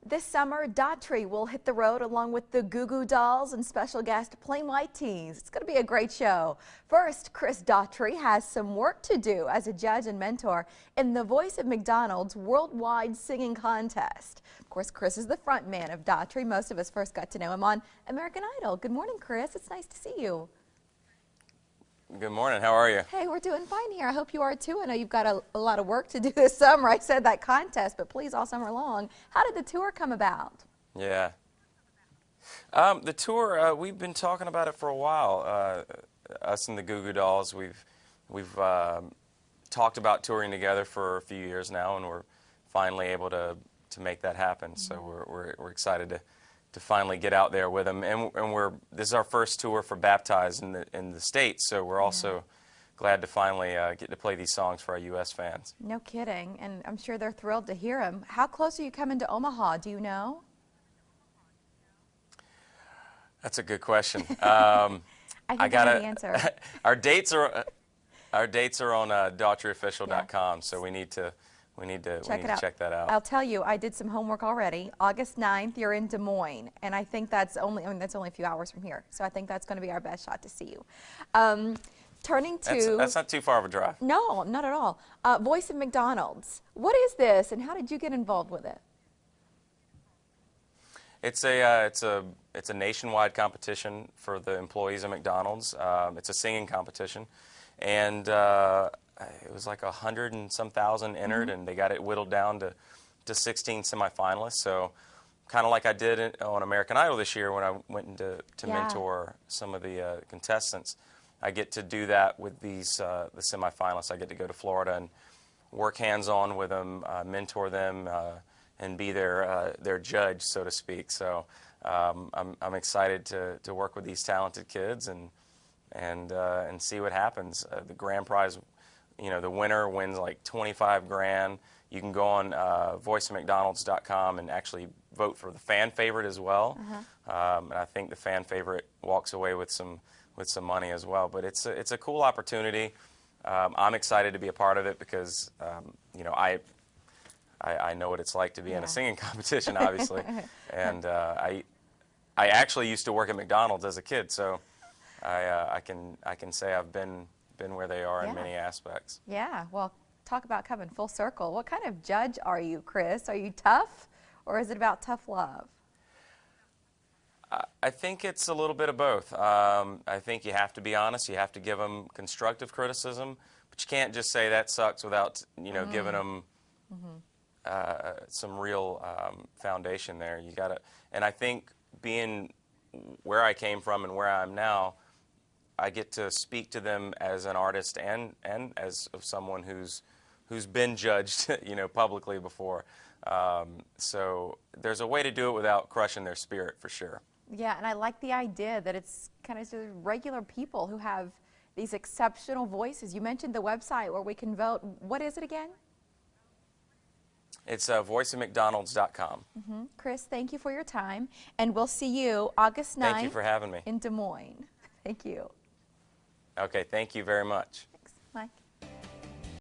This summer, Daughtry will hit the road along with the Goo Goo Dolls and special guest Plain White Tees. It's going to be a great show. First, Daughtry has some work to do as a judge and mentor in the Voice of McDonald's worldwide singing contest. Of course, Chris is the front man of Daughtry. Most of us first got to know him on American Idol. Good morning, Chris. It's nice to see you. Good morning. How are you? Hey, we're doing fine here. I hope you are too. I know you've got a lot of work to do this summer. I said that contest, but please, all summer long. How did the tour come about? Yeah. The tour, we've been talking about it for a while. Us and the Goo Goo Dolls, we've talked about touring together for a few years now, and we're finally able to make that happen. Mm-hmm. So we're excited to finally get out there with them, and this is our first tour for Baptized in the States, so we're also glad to finally get to play these songs for our U.S. fans. No kidding, and I'm sure they're thrilled to hear them. How close are you coming to Omaha? Do you know? That's a good question. I think I know the answer. Our dates are on daughtryofficial.com, so we need to check that out. I'll tell you, I did some homework already. August 9th, you're in Des Moines, and I think that's only a few hours from here. So I think that's going to be our best shot to see you. Turning to... That's not too far of a drive. No, not at all. Voice of McDonald's. What is this, and how did you get involved with it? It's a nationwide competition for the employees of McDonald's. It's a singing competition, and it was like 100 and some thousand entered, and they got it whittled down to 16 semifinalists. So kind of like I did on American Idol this year when I went to mentor some of the contestants. I get to do that with these the semifinalists. I get to go to Florida and work hands-on with them, mentor them, and be their judge, so to speak. So I'm excited to work with these talented kids and see what happens. The grand prize, you know, the winner wins like 25 grand. You can go on voiceofmcdonalds.com and actually vote for the fan favorite as well. And I think the fan favorite walks away with some money as well. But it's a cool opportunity. I'm excited to be a part of it because you know, I know what it's like to be in a singing competition, obviously. And I actually used to work at McDonald's as a kid, so I can say I've been where they are in many aspects. Yeah, well, talk about coming full circle. What kind of judge are you, Chris? Are you tough, or is it about tough love? I think it's a little bit of both. I think you have to be honest. You have to give them constructive criticism, but you can't just say that sucks without, you know, giving them some real foundation there. You gotta, and I think being where I came from and where I am now, I get to speak to them as an artist and as of someone who's been judged, you know, publicly before. So there's a way to do it without crushing their spirit, for sure. Yeah, and I like the idea that it's kind of just regular people who have these exceptional voices. You mentioned the website where we can vote. What is it again? It's voiceofmcdonalds.com. Chris, thank you for your time, and we'll see you August 9th. Thank you for having me. In Des Moines. Thank you. Okay, thank you very much. Thanks, Mike.